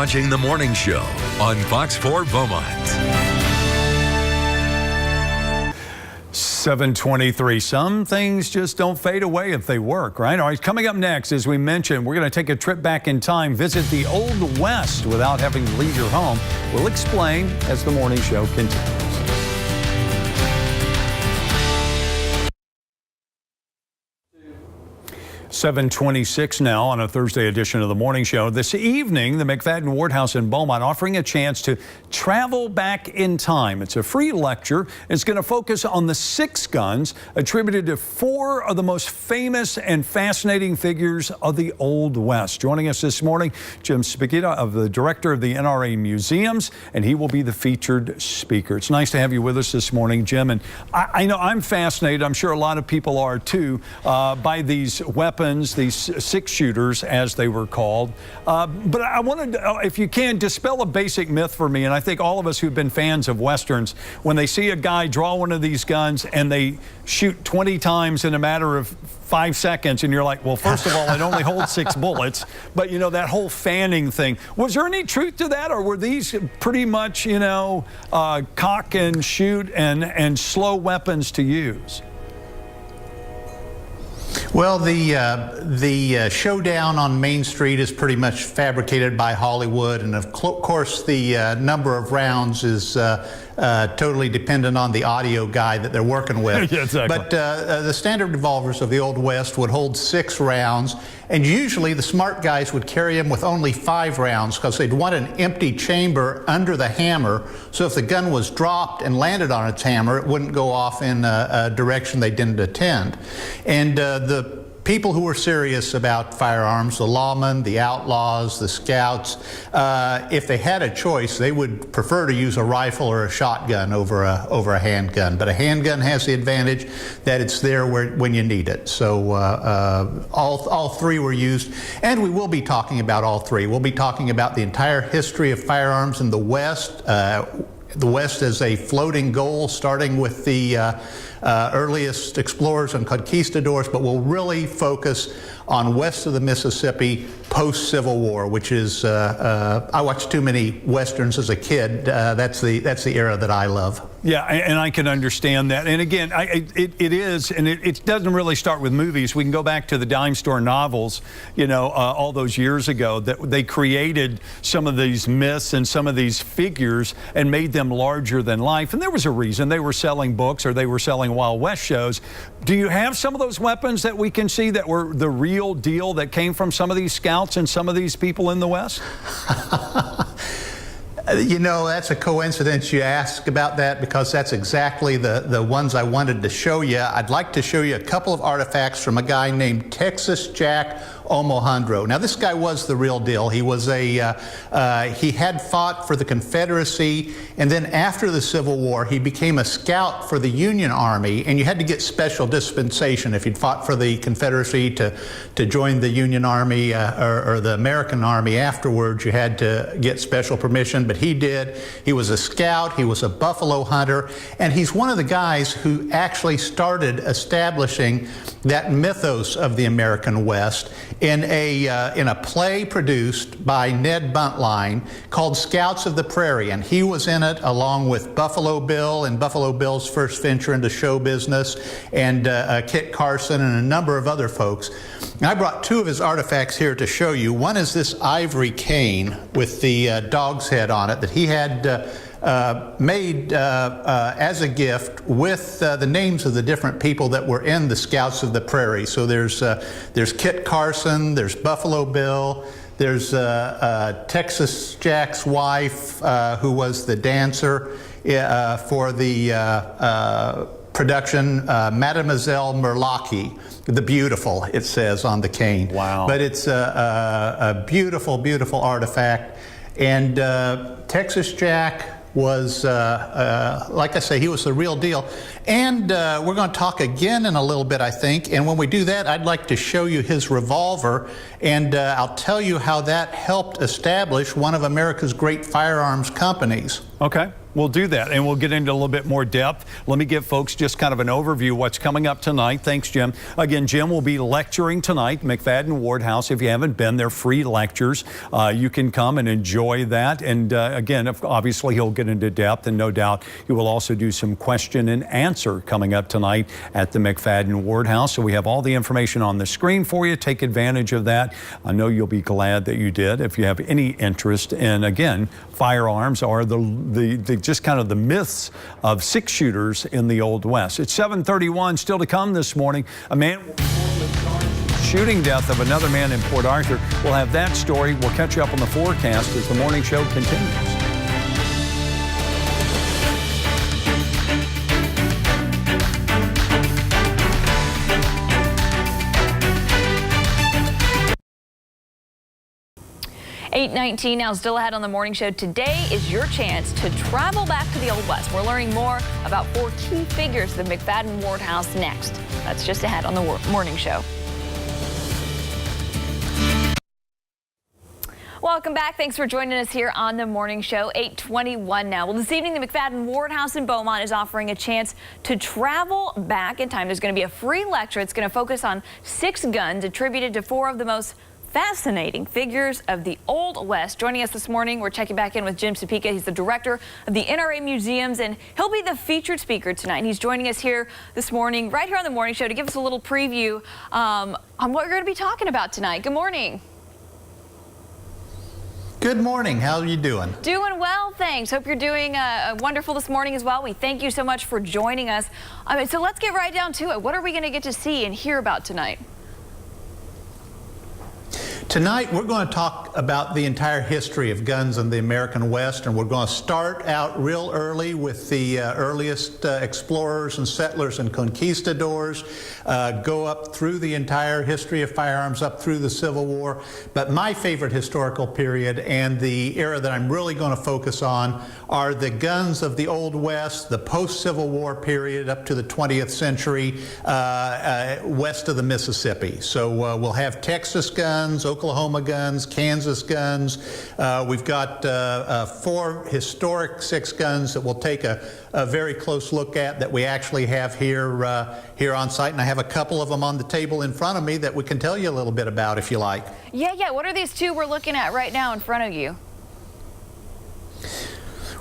watching The Morning Show on Fox 4 Beaumont. 7:23. Some things just don't fade away if they work, right? All right, coming up next, as we mentioned, we're going to take a trip back in time, visit the Old West without having to leave your home. We'll explain as the morning show continues. 7:26 now on a Thursday edition of the morning show. This evening, the McFaddin Ward House in Beaumont offering a chance to travel back in time. It's a free lecture. It's going to focus on the 6 guns attributed to 4 of the most famous and fascinating figures of the Old West. Joining us this morning, Jim Supica, the director of the NRA Museums, and he will be the featured speaker. It's nice to have you with us this morning, Jim. And I know I'm fascinated, I'm sure a lot of people are too, by these weapons, these 6-shooters, as they were called. But I wanted to, if you can, dispel a basic myth for me, and I think all of us who've been fans of Westerns, when they see a guy draw one of these guns and they shoot 20 times in a matter of 5 seconds, and you're like, well, first of all, it only holds 6 bullets. But, you know, that whole fanning thing, was there any truth to that, or were these pretty much, you know, cock and shoot and slow weapons to use? Well, the showdown on Main Street is pretty much fabricated by Hollywood, and of course the number of rounds is totally dependent on the audio guy that they're working with. Yeah, exactly. But the standard revolvers of the Old West would hold 6 rounds, and usually the smart guys would carry them with only 5 rounds because they'd want an empty chamber under the hammer, so if the gun was dropped and landed on its hammer, it wouldn't go off in a direction they didn't intend. And the people who were serious about firearms, the lawmen, the outlaws, the scouts, if they had a choice, they would prefer to use a rifle or a shotgun over a handgun. But a handgun has the advantage that it's there when you need it. So all 3 were used, and we will be talking about all 3. We'll be talking about the entire history of firearms in the West. The West is a floating goal, starting with the earliest explorers and conquistadors, but we'll really focus on west of the Mississippi post-Civil War, which is, I watched too many Westerns as a kid. That's the era that I love. Yeah, and I can understand that. And again, it doesn't really start with movies. We can go back to the dime store novels, you know, all those years ago, that they created some of these myths and some of these figures and made them larger than life. And there was a reason. They were selling books or they were selling Wild West shows. Do you have some of those weapons that we can see that were the real deal that came from some of these scouts and some of these people in the West? You know, that's a coincidence you ask about that, because that's exactly the ones I wanted to show you. I'd like to show you a couple of artifacts from a guy named Texas Jack Omohundro. Now, this guy was the real deal. He was he had fought for the Confederacy, and then after the Civil War, he became a scout for the Union Army, and you had to get special dispensation if you'd fought for the Confederacy to join the Union Army or the American Army afterwards. You had to get special permission, but he did. He was a scout, he was a buffalo hunter, and he's one of the guys who actually started establishing that mythos of the American West in a play produced by Ned Buntline called Scouts of the Prairie, and he was in it along with Buffalo Bill and Buffalo Bill's first venture into show business, and Kit Carson and a number of other folks. And I brought 2 of his artifacts here to show you. One is this ivory cane with the dog's head on it that he had made as a gift with the names of the different people that were in the Scouts of the Prairie. So there's Kit Carson, there's Buffalo Bill, there's Texas Jack's wife, who was the dancer for the production, Mademoiselle Merlocki, the beautiful, it says on the cane. Wow. But it's a beautiful, beautiful artifact. And Texas Jack was, like I say, he was the real deal. And we're going to talk again in a little bit, I think. And when we do that, I'd like to show you his revolver, and I'll tell you how that helped establish one of America's great firearms companies. Okay, we'll do that, and we'll get into a little bit more depth. Let me give folks just kind of an overview of what's coming up tonight. Thanks, Jim. Again, Jim will be lecturing tonight, McFaddin Ward House. If you haven't been, they're free lectures. You can come and enjoy that. And again, obviously he'll get into depth, and no doubt he will also do some question and answer coming up tonight at the McFaddin Ward House. So we have all the information on the screen for you. Take advantage of that. I know you'll be glad that you did if you have any interest in, again, firearms or the just kind of the myths of six shooters in the Old West. It's 7:31. Still to come this morning, a man shooting death of another man in Port Arthur. We'll have that story. We'll catch you up on the forecast as the morning show continues. $8:19 now, still ahead on the morning show. Today is your chance to travel back to the Old West. We're learning more about 4 key figures of the McFaddin Ward House next. That's just ahead on the morning show. Welcome back. Thanks for joining us here on the morning show. 8:21 now. Well, this evening, the McFaddin Ward House in Beaumont is offering a chance to travel back in time. There's going to be a free lecture. It's going to focus on 6 guns attributed to 4 of the most fascinating figures of the Old West. Joining us this morning, we're checking back in with Jim Supica. He's the director of the NRA Museums, and he'll be the featured speaker tonight. And he's joining us here this morning, right here on the morning show, to give us a little preview on what we're going to be talking about tonight. Good morning. Good morning. How are you doing? Doing well, thanks. Hope you're doing wonderful this morning as well. We thank you so much for joining us. So let's get right down to it. What are we going to get to see and hear about tonight? Tonight, we're going to talk about the entire history of guns in the American West, and we're going to start out real early with the earliest explorers and settlers and conquistadors, go up through the entire history of firearms, up through the Civil War. But my favorite historical period and the era that I'm really going to focus on are the guns of the Old West, the post-Civil War period up to the 20th century, west of the Mississippi. So we'll have Texas guns, Oklahoma guns, Kansas guns. We've got 4 historic 6 guns that we'll take a very close look at that we actually have here on site, and I have a couple of them on the table in front of me that we can tell you a little bit about if you like. Yeah. What are these 2 we're looking at right now in front of you?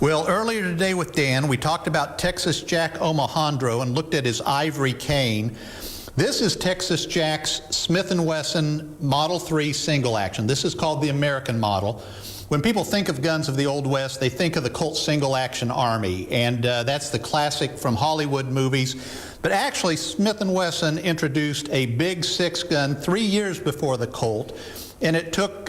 Well, earlier today with Dan, we talked about Texas Jack Omohundro and looked at his ivory cane. This is Texas Jack's Smith & Wesson Model 3 single action. This is called the American model. When people think of guns of the Old West, they think of the Colt single action Army, and that's the classic from Hollywood movies. But actually, Smith & Wesson introduced a big 6-gun 3 years before the Colt. And it took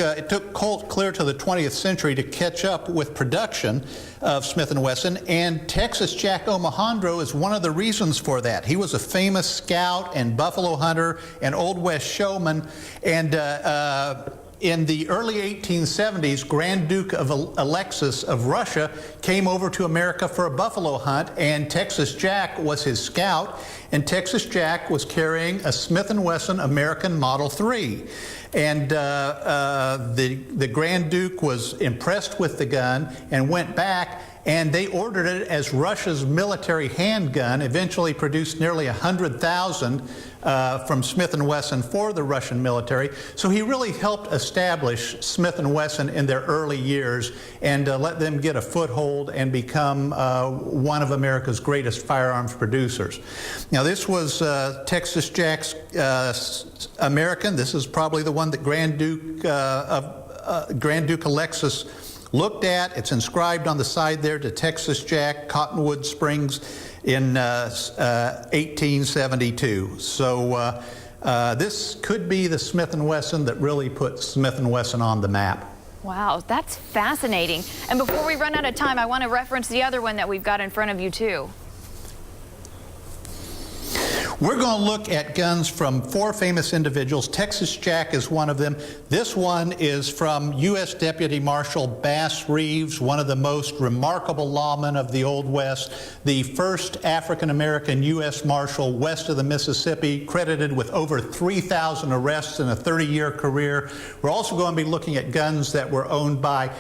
Colt clear to the 20th century to catch up with production of Smith & Wesson, and Texas Jack Omohundro is one of the reasons for that. He was a famous scout and buffalo hunter and Old West showman, and in the early 1870s, Grand Duke of Alexis of Russia came over to America for a buffalo hunt, and Texas Jack was his scout, and Texas Jack was carrying a Smith & Wesson American Model 3. And the Grand Duke was impressed with the gun and went back, and they ordered it as Russia's military handgun, eventually produced nearly 100,000 from Smith & Wesson for the Russian military. So he really helped establish Smith & Wesson in their early years and let them get a foothold and become one of America's greatest firearms producers. Now, this was Texas Jack's American. This is probably the one that Grand Duke Alexis looked at. It's inscribed on the side there to Texas Jack, Cottonwood Springs in 1872. So this could be the Smith & Wesson that really put Smith & Wesson on the map. Wow, that's fascinating. And before we run out of time, I want to reference the other one that we've got in front of you too. We're going to look at guns from 4 famous individuals. Texas Jack is one of them. This one is from U.S. Deputy Marshal Bass Reeves, one of the most remarkable lawmen of the Old West, the first African-American U.S. Marshal west of the Mississippi, credited with over 3,000 arrests in a 30-year career. We're also going to be looking at guns that were owned by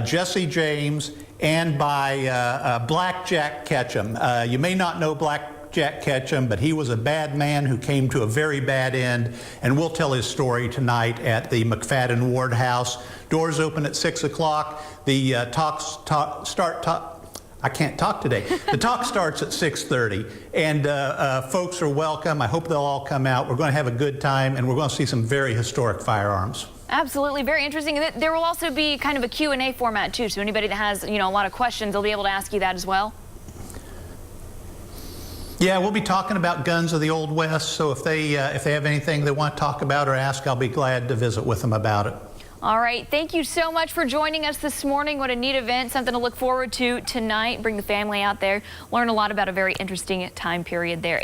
Jesse James and by Black Jack Ketchum. You may not know Black Jack Ketchum, but he was a bad man who came to a very bad end, and we'll tell his story tonight at the McFaddin Ward House. Doors open at 6 o'clock. The I can't talk today. The talk starts at 6:30, and folks are welcome. I hope they'll all come out. We're going to have a good time, and we're going to see some very historic firearms. Absolutely, very interesting. And there will also be kind of a Q&A format too, so anybody that has, a lot of questions, they'll be able to ask you that as well. Yeah, we'll be talking about guns of the Old West, so if they have anything they want to talk about or ask, I'll be glad to visit with them about it. All right, thank you so much for joining us this morning. What a neat event, something to look forward to tonight. Bring the family out there, learn a lot about a very interesting time period there.